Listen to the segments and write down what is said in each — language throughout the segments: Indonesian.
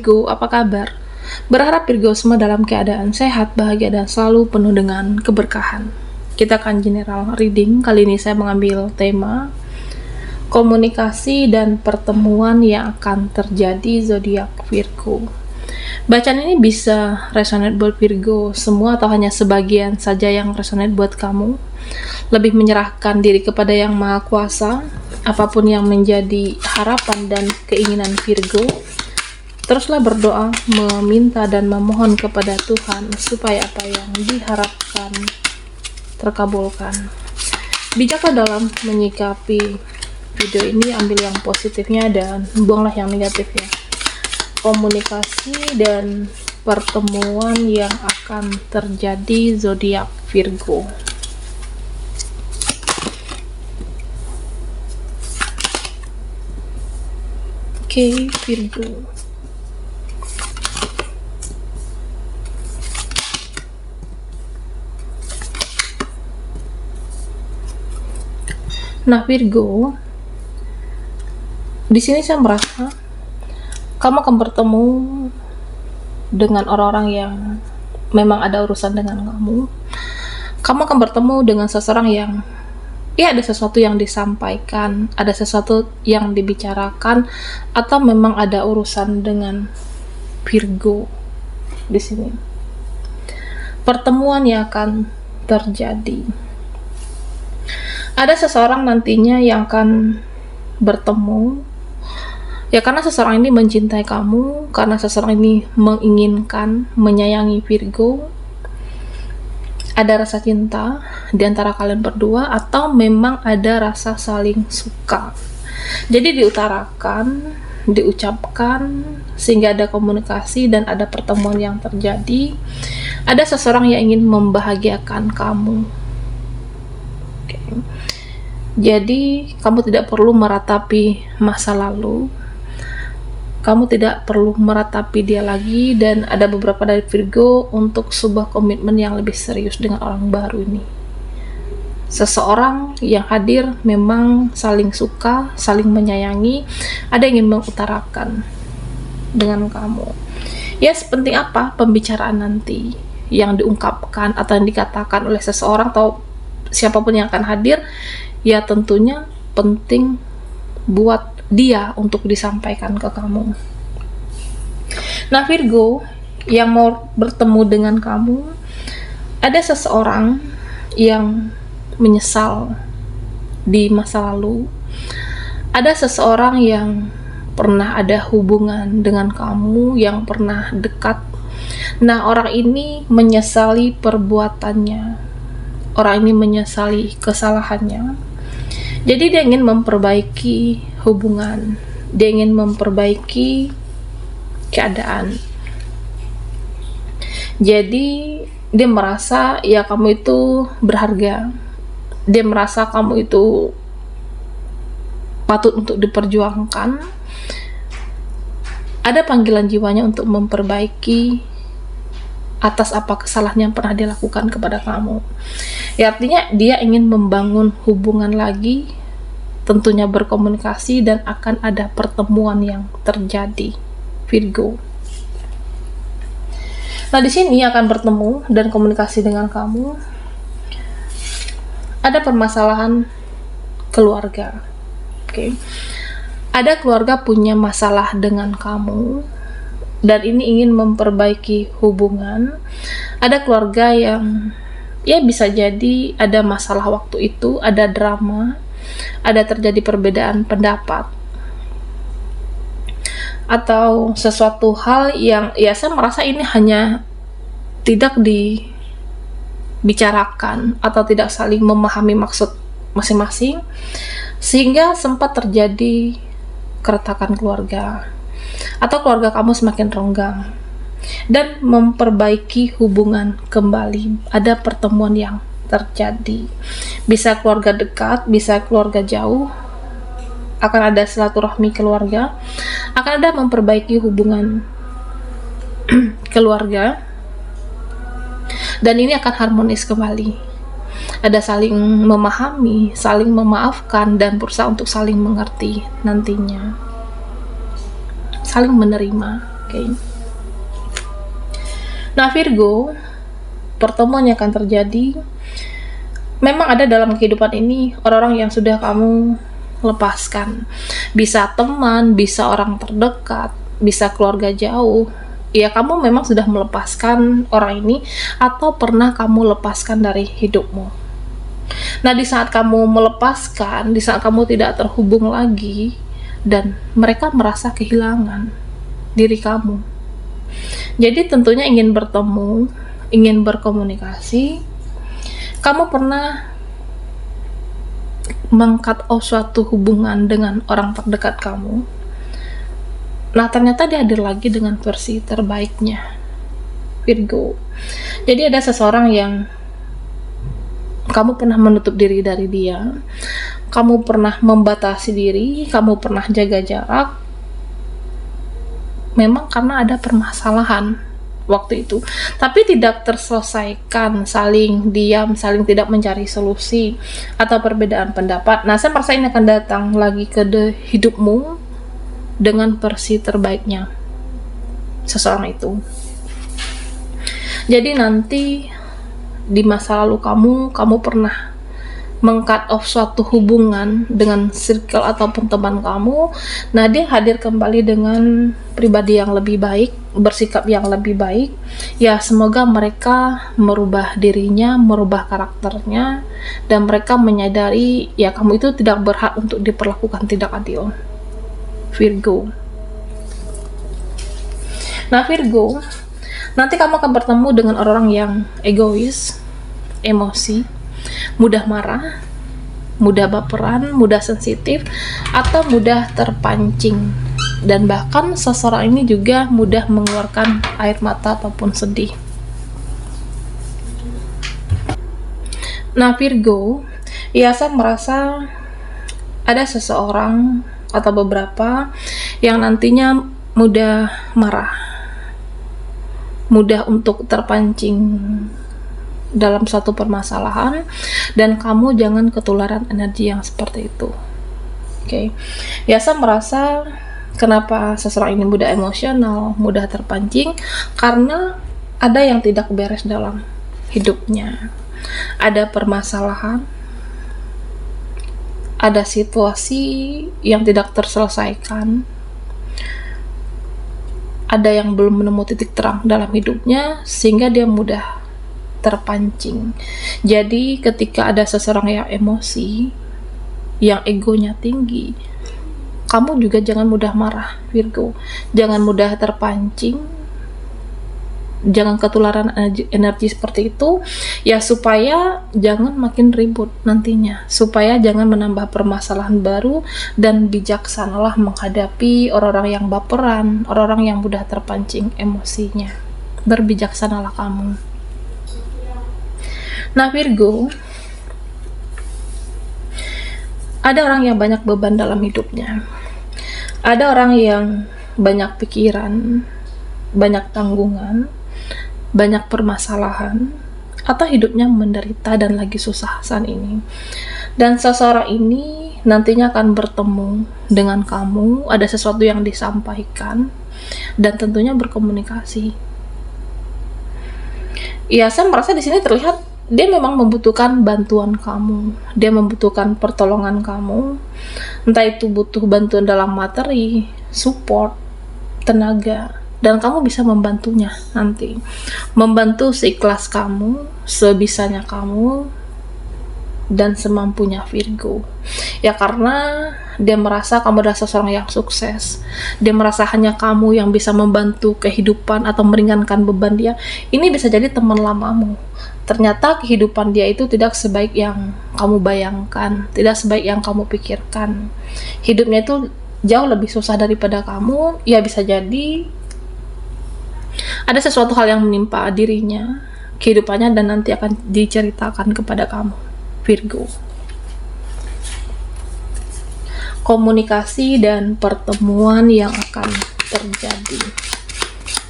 Virgo, apa kabar? Berharap Virgo semua dalam keadaan sehat, bahagia, dan selalu penuh dengan keberkahan. Kita akan general reading. Kali ini saya mengambil tema komunikasi dan pertemuan yang akan terjadi zodiak Virgo. Bacaan ini bisa resonate buat Virgo semua atau hanya sebagian saja yang resonate buat kamu. Lebih menyerahkan diri kepada Yang Maha Kuasa, apapun yang menjadi harapan dan keinginan Virgo. Teruslah berdoa, meminta dan memohon kepada Tuhan supaya apa yang diharapkan terkabulkan. Bijaklah dalam menyikapi video ini, ambil yang positifnya dan buanglah yang negatifnya. Komunikasi dan pertemuan yang akan terjadi zodiak Virgo. Oke, Virgo. Nah, Virgo, di sini saya merasa kamu akan bertemu dengan orang-orang yang memang ada urusan dengan kamu. Kamu akan bertemu dengan seseorang yang ada sesuatu yang disampaikan, ada sesuatu yang dibicarakan, atau memang ada urusan dengan Virgo di sini. Pertemuan yang akan terjadi. Ada seseorang nantinya yang akan bertemu, ya karena seseorang ini mencintai kamu, karena seseorang ini menginginkan, menyayangi Virgo. Ada rasa cinta di antara kalian berdua, atau memang ada rasa saling suka. Jadi diutarakan, diucapkan, sehingga ada komunikasi dan ada pertemuan yang terjadi. Ada seseorang yang ingin membahagiakan kamu. Jadi kamu tidak perlu meratapi masa lalu, kamu tidak perlu meratapi dia lagi, dan ada beberapa dari Virgo untuk sebuah komitmen yang lebih serius dengan orang baru ini. Seseorang yang hadir memang saling suka, saling menyayangi, ada yang ingin mengutarakan dengan kamu. Ya, sepenting apa pembicaraan nanti yang diungkapkan atau yang dikatakan oleh seseorang atau siapapun yang akan hadir, ya tentunya penting buat dia untuk disampaikan ke kamu. Nah, Virgo yang mau bertemu dengan kamu, ada seseorang yang menyesal di masa lalu. Ada seseorang yang pernah ada hubungan dengan kamu, yang pernah dekat. Nah, orang ini menyesali perbuatannya. Orang ini menyesali kesalahannya. Jadi dia ingin memperbaiki hubungan, dia ingin memperbaiki keadaan. Jadi dia merasa ya kamu itu berharga, dia merasa kamu itu patut untuk diperjuangkan. Ada panggilan jiwanya untuk memperbaiki atas apa kesalahan yang pernah dilakukan kepada kamu. Ya, artinya dia ingin membangun hubungan lagi, tentunya berkomunikasi, dan akan ada pertemuan yang terjadi, Virgo. Nah, di sini akan bertemu dan komunikasi dengan kamu. Ada permasalahan keluarga. Oke. Ada keluarga punya masalah dengan kamu, dan ini ingin memperbaiki hubungan. Ada keluarga yang ya bisa jadi ada masalah waktu itu, ada drama, ada terjadi perbedaan pendapat, atau sesuatu hal yang ya saya merasa ini hanya tidak dibicarakan atau tidak saling memahami maksud masing-masing, sehingga sempat terjadi keretakan keluarga, atau keluarga kamu semakin renggang, dan memperbaiki hubungan kembali. Ada pertemuan yang terjadi, bisa keluarga dekat, bisa keluarga jauh, akan ada silaturahmi keluarga, akan ada memperbaiki hubungan keluarga, dan ini akan harmonis kembali. Ada saling memahami, saling memaafkan, dan berusaha untuk saling mengerti nantinya, saling menerima. Oke. Nah Virgo, pertemuan yang akan terjadi, memang ada dalam kehidupan ini orang-orang yang sudah kamu lepaskan. Bisa teman, bisa orang terdekat, bisa keluarga jauh. Ya kamu memang sudah melepaskan orang ini, atau pernah kamu lepaskan dari hidupmu. Nah di saat kamu melepaskan, di saat kamu tidak terhubung lagi, dan mereka merasa kehilangan diri kamu, jadi tentunya ingin bertemu, ingin berkomunikasi. Kamu pernah meng-cut off suatu hubungan dengan orang terdekat kamu. Nah ternyata dia hadir lagi dengan versi terbaiknya, Virgo. Jadi ada seseorang yang kamu pernah menutup diri dari dia, kamu pernah membatasi diri, kamu pernah jaga jarak, memang karena ada permasalahan waktu itu, tapi tidak terselesaikan, saling diam, saling tidak mencari solusi atau perbedaan pendapat. Nah saya merasa ini akan datang lagi ke hidupmu dengan versi terbaiknya seseorang itu. Jadi nanti di masa lalu kamu pernah meng-cut off suatu hubungan dengan circle ataupun teman kamu. Nah dia hadir kembali dengan pribadi yang lebih baik, bersikap yang lebih baik. Ya semoga mereka merubah dirinya, merubah karakternya, dan mereka menyadari ya kamu itu tidak berhak untuk diperlakukan tidak adil, Virgo. Nah Virgo, nanti kamu akan bertemu dengan orang yang egois, emosi, mudah marah, mudah baperan, mudah sensitif, atau mudah terpancing. Dan bahkan seseorang ini juga mudah mengeluarkan air mata ataupun sedih. Nah Virgo, ya saya merasa ada seseorang atau beberapa yang nantinya mudah marah, mudah untuk terpancing dalam suatu permasalahan, dan kamu jangan ketularan energi yang seperti itu. Oke. Ya saya merasa kenapa seseorang ini mudah emosional, mudah terpancing, karena ada yang tidak beres dalam hidupnya. Ada permasalahan, ada situasi yang tidak terselesaikan, ada yang belum menemukan titik terang dalam hidupnya, sehingga dia mudah terpancing. Jadi ketika ada seseorang yang emosi, yang egonya tinggi, kamu juga jangan mudah marah, Virgo. Jangan mudah terpancing, jangan ketularan energi seperti itu, ya supaya jangan makin ribut nantinya, supaya jangan menambah permasalahan baru, dan bijaksanalah menghadapi orang-orang yang baperan, orang-orang yang mudah terpancing emosinya. Berbijaksanalah kamu. Nah Virgo, ada orang yang banyak beban dalam hidupnya, ada orang yang banyak pikiran, banyak tanggungan, banyak permasalahan, atau hidupnya menderita dan lagi susah saat ini. Dan seseorang ini nantinya akan bertemu dengan kamu, ada sesuatu yang disampaikan, dan tentunya berkomunikasi. Ya saya merasa di sini terlihat dia memang membutuhkan bantuan kamu, dia membutuhkan pertolongan kamu, entah itu butuh bantuan dalam materi, support, tenaga, dan kamu bisa membantunya nanti, membantu seikhlas kamu, sebisanya kamu, dan semampunya Virgo. Ya karena dia merasa kamu adalah seseorang yang sukses, dia merasa hanya kamu yang bisa membantu kehidupan atau meringankan beban dia. Ini bisa jadi teman lamamu, ternyata kehidupan dia itu tidak sebaik yang kamu bayangkan, tidak sebaik yang kamu pikirkan. Hidupnya itu jauh lebih susah daripada kamu. Ya bisa jadi ada sesuatu hal yang menimpa dirinya, kehidupannya, dan nanti akan diceritakan kepada kamu, Virgo. Komunikasi dan pertemuan yang akan terjadi.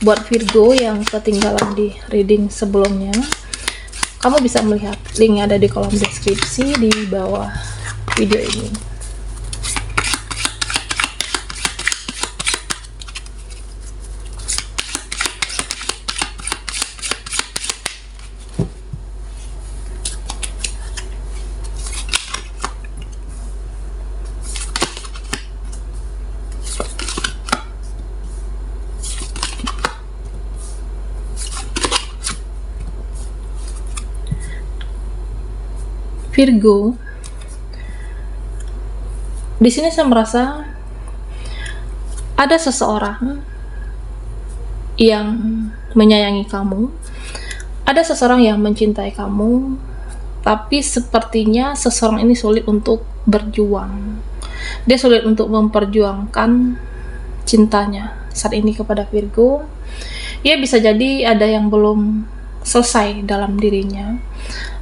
Buat Virgo yang ketinggalan di reading sebelumnya, kamu bisa melihat linknya ada di kolom deskripsi di bawah video ini. Virgo, di sini saya merasa ada seseorang yang menyayangi kamu, ada seseorang yang mencintai kamu, tapi sepertinya seseorang ini sulit untuk berjuang. Dia sulit untuk memperjuangkan cintanya saat ini kepada Virgo. Ya, bisa jadi ada yang belum selesai dalam dirinya.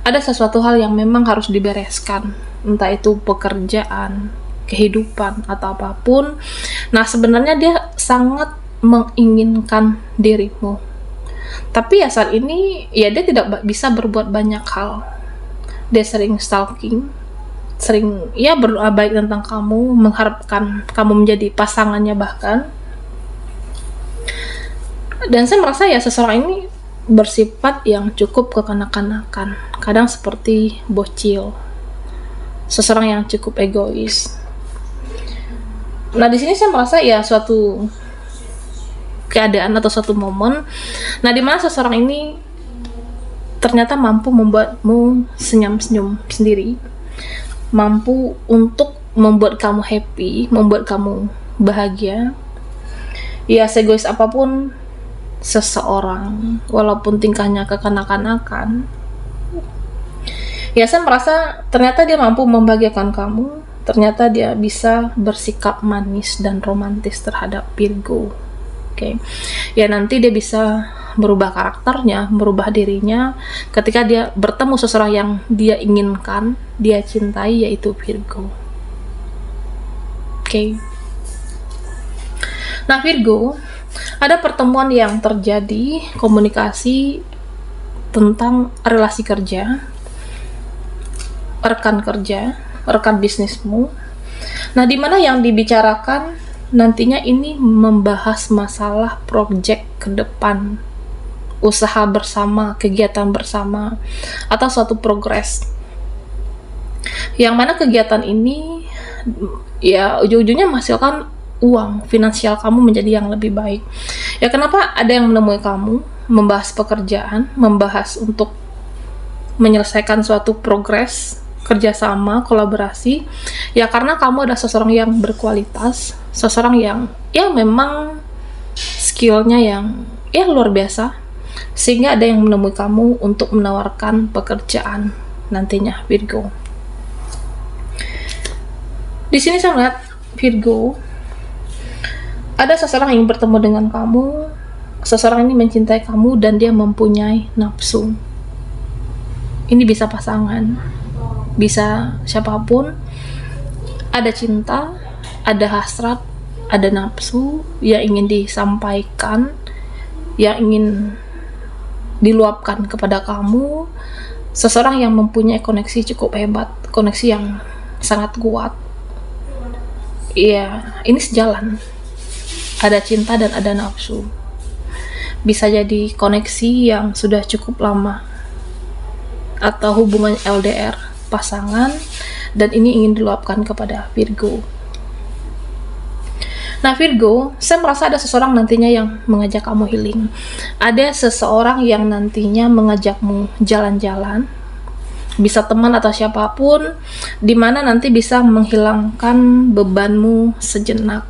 Ada sesuatu hal yang memang harus dibereskan, entah itu pekerjaan, kehidupan, atau apapun. Nah, sebenarnya dia sangat menginginkan dirimu, tapi ya saat ini ya dia tidak bisa berbuat banyak hal. Dia sering stalking, sering ya berdoa baik tentang kamu, mengharapkan kamu menjadi pasangannya bahkan. Dan saya merasa ya seseorang ini bersifat yang cukup kekanak-kanakan, kadang seperti bocil, seseorang yang cukup egois. Nah, di sini saya merasa ya suatu keadaan atau suatu momen, nah dimana seseorang ini ternyata mampu membuatmu senyum-senyum sendiri, mampu untuk membuat kamu happy, membuat kamu bahagia. Ya, segois apapun seseorang, walaupun tingkahnya kekanak-kanakan, ya saya merasa ternyata dia mampu membahagiakan kamu. Ternyata dia bisa bersikap manis dan romantis terhadap Virgo. Oke. Ya, nanti dia bisa merubah karakternya, merubah dirinya ketika dia bertemu seseorang yang dia inginkan, dia cintai, yaitu Virgo. Oke. Nah, Virgo, ada pertemuan yang terjadi, komunikasi tentang relasi kerja, rekan kerja, rekan bisnismu. Nah, di mana yang dibicarakan nantinya ini membahas masalah project ke depan, usaha bersama, kegiatan bersama, atau suatu progres. Yang mana kegiatan ini ya ujung-ujungnya menghasilkan uang, finansial kamu menjadi yang lebih baik. Ya, kenapa ada yang menemui kamu, membahas pekerjaan, membahas untuk menyelesaikan suatu progres, kerjasama, kolaborasi. Ya, karena kamu adalah seseorang yang berkualitas, seseorang yang ya memang skillnya yang ya luar biasa, sehingga ada yang menemui kamu untuk menawarkan pekerjaan nantinya, Virgo. Di sini saya melihat Virgo, ada seseorang yang bertemu dengan kamu, seseorang ini mencintai kamu dan dia mempunyai nafsu. Ini bisa pasangan, bisa siapapun. Ada cinta, ada hasrat, ada nafsu yang ingin disampaikan, yang ingin diluapkan kepada kamu. Seseorang yang mempunyai koneksi cukup hebat, koneksi yang sangat kuat. Iya, ini sejalan. Ada cinta dan ada nafsu. Bisa jadi koneksi yang sudah cukup lama, atau hubungan LDR, pasangan, dan ini ingin diluapkan kepada Virgo. Nah, Virgo, saya merasa ada seseorang nantinya yang mengajak kamu healing. Ada seseorang yang nantinya mengajakmu jalan-jalan, bisa teman atau siapapun, dimana nanti bisa menghilangkan bebanmu sejenak.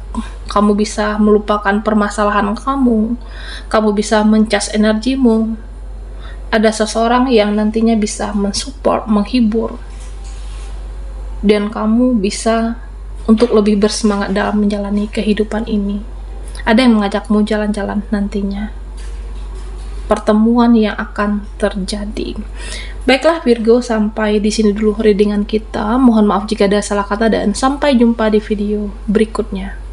Kamu bisa melupakan permasalahan kamu bisa mencas energimu. Ada seseorang yang nantinya bisa mensupport, menghibur, dan kamu bisa untuk lebih bersemangat dalam menjalani kehidupan ini. Ada yang mengajakmu jalan-jalan nantinya. Pertemuan yang akan terjadi. Baiklah Virgo, sampai di sini dulu readingan kita. Mohon maaf jika ada salah kata dan sampai jumpa di video berikutnya.